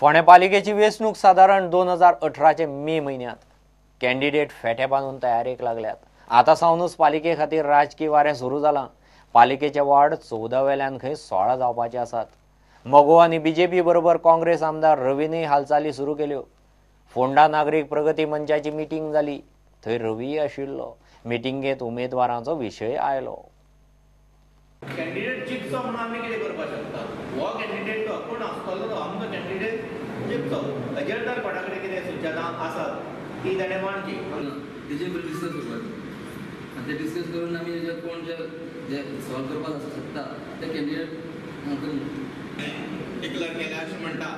फोंडे पालिकेची वेंचणूक साधारण 2018चे मे महिन्यात कॅन्डिडेट फेटे बांधून तयारेक लागल्यात। आता सावनूच पालिके खातीर राजकीय वारें सुरू जालां। पालिकेचे वार्ड 14 वेल्यान खंय 16 जावपाचे आसात। मोगो आनी बीजेपी बरोबर काँग्रेस आमदार रवीनय हालचाली सुरू केल्यो। फोंडा नागरीक प्रगती मंचाची मिटींग जाली, थंय रवी आशिल्लो। मिटींगेंत उमेदवारांचो विशय आयलो। कॅन्डिडेट चिंतचो म्हणून आमी कितें करपाक शकता? हो कॅन्डिडेट तो कोण आसतलो तो आमचो कॅन्डिडेट चिंतचो। हेजेर तर कोणा कडेन कितें सुचना आसात ती ताणें मांडची। तेजे बरें डिस्कस करपाक आनी ते डिस्कस करून आमी जे कोण जे सॉल्व करपाक शकता ते कॅन्डिडेट डिक्लेअर केल्या अशें म्हणटा।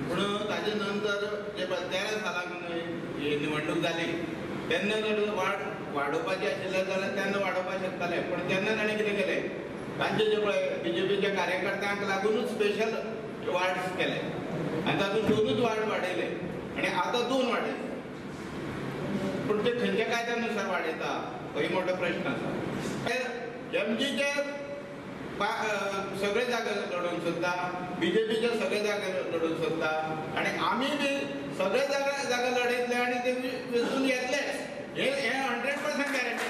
पूण ताजे नंतर जे 13 सालाक निवडणूक जाली तेन्ना जर वाडोवपाचें आशिल्लें जाल्यार तेन्ना वाडोवपाक शकताले। पूण तेन्ना ताणें कितें केलें, तांचे जे पळय बीजेपीच्या कार्यकर्त्यांक लागूनच स्पेशल वार्ड्स केले आनी तातूंत 2च वार्ड वाडयले आनी आतां 2 वाडयले। पूण ते खंयच्या कायद्यानुसार वाडयता हो मोठो प्रश्न आसा। एमजीचे सगळे जागे लडोवंक सोदता, बीजेपीचे सगळे जागे लडोवंक सोदता आनी आमी बी सगळे जागे लडयतले आनी ते वेंचून येतले हे 100% गॅरंटी।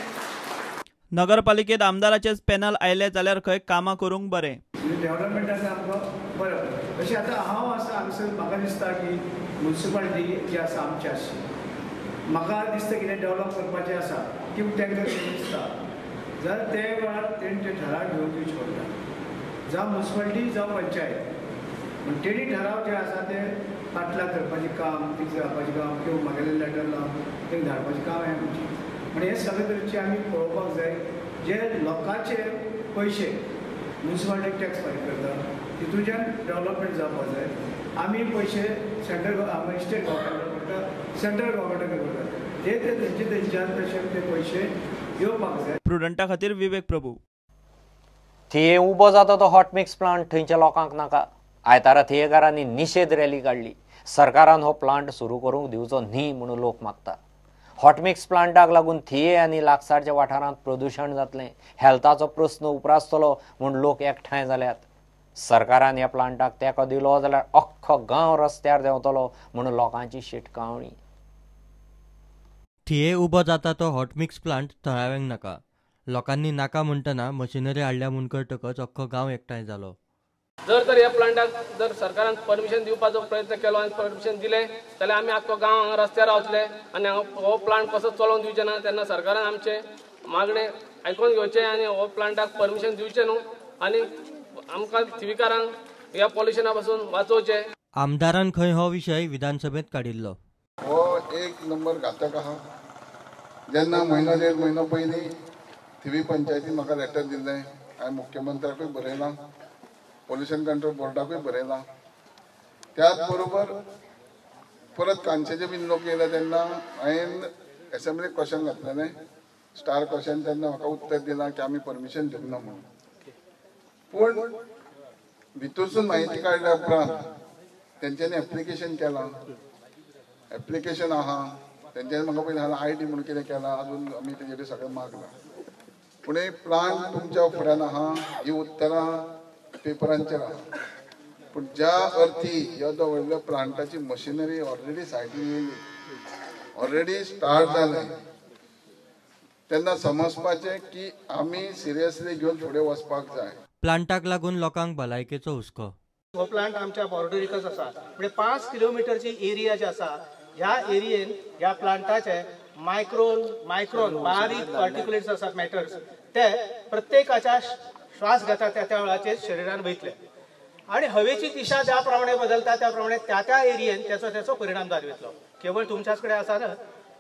नगरपालिकेत आमदाराचेच पॅनल आयले जाल्यार खंय कामां करूंक बरें। डेव्हलपमेंटाचो आमकां बरो अशें आतां हांव आसा हांगसर म्हाका दिसता की म्युनिसिपालिटी जी आसा आमची अशी म्हाका दिसता कितें डेव्हलप करपाचें आसा की तांकां दिसता जाल्यार ते वेळार तेणी ते ठराव घेवन दिवचे पडटा। जावं म्युनिसिपालिटी जावं पंचायत पूण तेणी ठराव जे आसा ते पाटला करपाचें काम, तिका घालपाचें काम किंवा म्हागेलें लेटर लावन तें धाडपाचें काम हें आमचें। पण हे सगळे तरेचे आमी पळोवपाक जाय जे लोकांचे पयशे म्युनिसिपालिटी टॅक्स फारीक करता तितूंतल्यान डेव्हलपमेंट जावपाक जाय। आमी पयशे स्टेट गव्हर्मेंटाक करता, सेंट्रल गव्हर्मेंटाक करता, ते तेंच्यान तशे ते पयशे येवपाक जाय। प्रुडंटा खातीर विवेक प्रभू। थिये उबो जाता तो हॉट मिक्स प्लांट थंयच्या लोकांक नाका। आयतारा थियेकारांनी निशेध रॅली काडली। सरकारान हो प्लांट सुरू करूंक दिवचो न्ही म्हणून लोक मागता। हॉट मिक्स प्लांटाक लागून थिये आनी लागसारच्या वाठारांत प्रदूषण जातलें, हेल्थाचो प्रस्न उप्रासतलो म्हूण लोक एकठांय जाल्यात। सरकारान ह्या प्लांटाक तेंको दिलो जाल्यार अख्खो गांव रस्त्यार देंवतलो म्हणून लोकांची शिटकावणी। थिये उबो जाता तो हॉट मिक्स प्लांट थळाव्यांक नाका। लोकांनी नाका म्हणटना मशिनरी हाडल्या म्हूण कळटकच अख्खो गांव एकठांय जालो। जर ह्या प्लांटाक जर सरकारान परमिशन दिवपाचो प्रयत्न केलो आनी परमिशन दिलें जाल्यार आमी आख्खो गांव हांगा रस्त्यार रावतले आनी हो प्लांट कसो चलोवन दिवचे ना। तेन्ना सरकारान आमचे मागणें आयकून घेवचें आनी हो प्लांटाक परमिशन दिवचें न्हू आनी आमकां थिवीकारांक ह्या पॉल्युशना पासून वाचोवचें। आमदारान खंय हो विशय विधानसभेत काडिल्लो। हो एक नंबर घातक आहा। जेन्ना म्हयनो 1.5 म्हयनो पयलीं थिवी पंचायतीन म्हाका लेटर दिल्लें, हांवें मुख्यमंत्र्याकूय बरयलां, पॉल्युशन कंट्रोल बोर्डाकूय बरयलां। त्याच बरोबर परत कांचेचे बीन लोक येयले तेन्ना हांवें एसेंब्लीक क्वेश्चन घातलेलें, स्टार क्वेश्चन, तेन्ना म्हाका उत्तर दिलां की आमी परमिशन दिवंक ना म्हणून। पूण भितरसून म्हायती काडल्या उपरांत तेंच्यांनी एप्लिकेशन केलां, एप्लिकेशन आहा तेंच्यांनी म्हाका पयलीं सांगलां ID म्हणून कितें केलां, अजून आमी तेजेर सगळें मागलां। पूण प्लांट तुमच्या फुड्यान आहा, ही उत्तरां पेपरांचेर आहा। पूण ज्या अर्थी ह्यो व्हडल्या प्लांटाची मशिनरी ऑलरेडी सायडीन येयली, ऑलरेडी स्टार्ट जालें, तेन्ना समजपाचें की आमी सिरियसली घेवन फुडें वचपाक जाय। प्लांटाक लागून लोकांक भलायकेचो हुस्को। हो प्लांट आमच्या बॉर्डरीकच आसा, म्हणजे 5 किलोमिटरची एरिया जी आसा ह्या एरियेन ह्या प्लांटाचे मायक्रोन बारीक पार्टिक्युलेट्स आसात, मॅटर्स, ते प्रत्येकाच्या श्वास घेता त्या वेळाचेर शरिरान वयतले आनी हवेची दिशा ज्या प्रमाणे बदलता त्या प्रमाणे त्या एरियेन त्याचो परिणाम जातलो। केवळ तुमच्याच कडेन आसा ना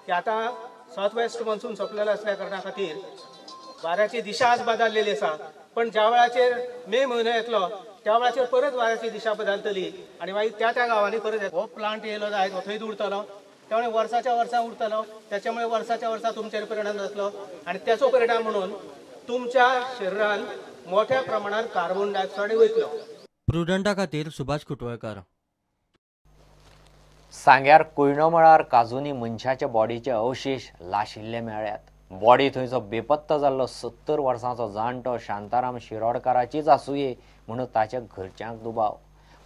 की आतां साउथ वेस्ट मॉन्सून सोंपलेलो असल्या कारणा खातीर वाऱ्याची दिशा आज बदललेली आसा, पण ज्या वेळाचेर मे म्हयनो येतलो त्या वेळाचेर परत वाऱ्याची दिशा बदलतली आनी मागीर त्या गांवांनी परत हो प्लांट येयलो जायत हो थंयच उरतलो, त्यामुळे वर्साच्या वर्सा उरतलो, त्याच्यामुळे वर्साच्या वर्सा तुमचेर परिणाम जातलो आनी त्याचो परिणाम म्हणून तुमच्या शरिरान मोठ्या प्रमाणात कार्बन डायऑक्सायड वयतलो। प्रुडंटा खातीर सुभाष कुटवळकर। सांग्यार कुयणो मळार काजुनी मनशाच्या बॉडीचे अवशेश लाशिल्ले मेळ्ळ्यात। बॉडी थंयचो बेपत्ता जाल्लो 70 वर्सांचो जाणटो शांताराम शिरोडकाराचीच आसुये म्हणून ताच्या घरच्यांक दुबाव।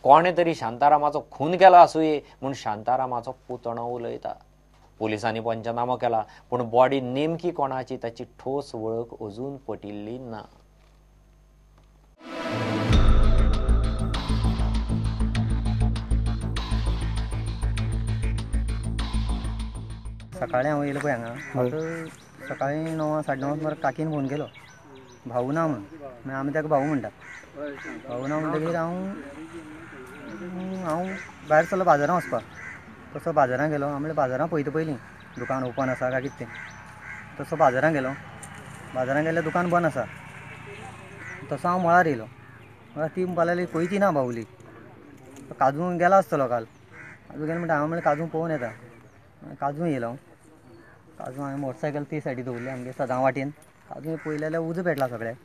कोणे तरी शांतारामाचो खून केला आसूये म्हूण शांतारामाचो पुतणो उलयता. पुलिसांनी पंचनामो केला पूण बॉडी नेमकी कोणाची ताची ठोस वळख अजून पटिल्ली ना. सकाळी हांव येयलो पळय हांगा म्हाका सकाळी 9 9:30 सुमार काकीन फोन केलो भाऊ ना म्हणून. मागीर आमी ताका भाऊ म्हणटा. भाऊ ना म्हणटकीर हांव भायर सरलो बाजारांत वचपाक. तसो बाजारांत गेलो. हांव म्हणलें बाजारांत पळयता पयलीं दुकान ओपन आसा काय कितें तें. तसो बाजारांत गेलो. बाजारांत गेल्यार दुकान बंद आसा. तसो हांव मळार येयलो. ती म्हणपाक लागली पळयती ना बावली काजू गेला आसतलो काल. काजू गेलो म्हणटा हांव म्हणलें काजू पळोवन येता. काजू येयलो हांव. काजू हांवें मोटरसायकल ती सायडीक दवरली आमगे सदां वाटेन. काजू पळयलें जाल्यार उजो पेटला सगळ्याक.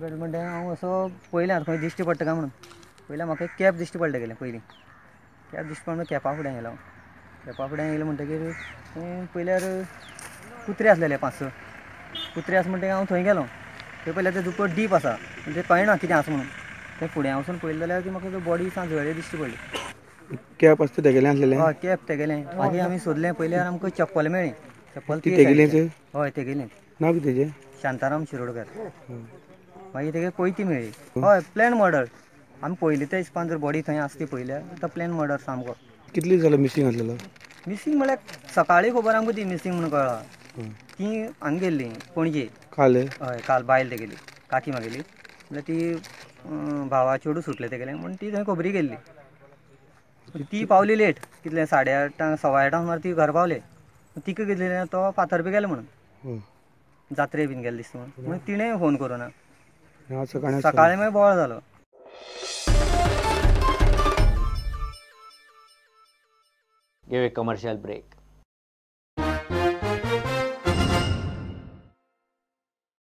पेटलो म्हणटा हांव असो पळयलें आतां खंय दिश्टी पडटा काय म्हणून. पयल्यार म्हाका एक कॅब दिश्टी पडलें गेलें पयलीं. कॅब दिश्टी पडून कॅपा फुड्यान गेलो. कॅपा फुड्यान गेलो म्हणटकीर पयल्यार कुत्रे आसलेले 5-6 कुत्रे आसा म्हणटकीर हांव थंय गेलो. थंय पयल्यार ते दुकर डीप आसा म्हणजे कळना कितें आसा म्हणून. थंय फुडें वचून पळयलें जाल्यार ती म्हाका बॉडी सांजवेळे दिश्टी पडली. कॅप आसता तेगेलें आसलेलें? हय कॅप तेगेलें. मागीर आमी सोदलें पयल्यार आमकां चप्पल मेळ्ळी. चप्पल ती तेगेलीच? हय तेगेलीं. नांव कितें तेजें? शांताराम शिरोडकर. मागीर तेगे कोयती मेळ्ळी. हय प्लॅन मर्डर. आमी पयलीं त्या हिसपान जर बॉडी थंय आसा ती पयल्यार तो प्लॅन मर्डर सामको. कितले जालो मिसींग आसलेलो? मिसींग म्हळ्यार सकाळीं खबर आमकां ती मिसींग म्हणून कळ्ळा. ती हांगा गेल्ली पणजे. काल? हय काल बायल तेगेली काकी म्हागेली. म्हणल्यार ती भावा चेडूं सुटलें तेगेलें म्हणून ती थंय खबरी गेल्ली. ती पावली लेट कितलें 8:30 8:15 सुमार ती घर पावले. तिका कितें तो फातर्पे गेलो म्हणून जात्रे बीन गेले दिसता म्हणून तिणें फोन करूं ना. सकाळीं मागीर बोवाळ जालो. give a commercial break.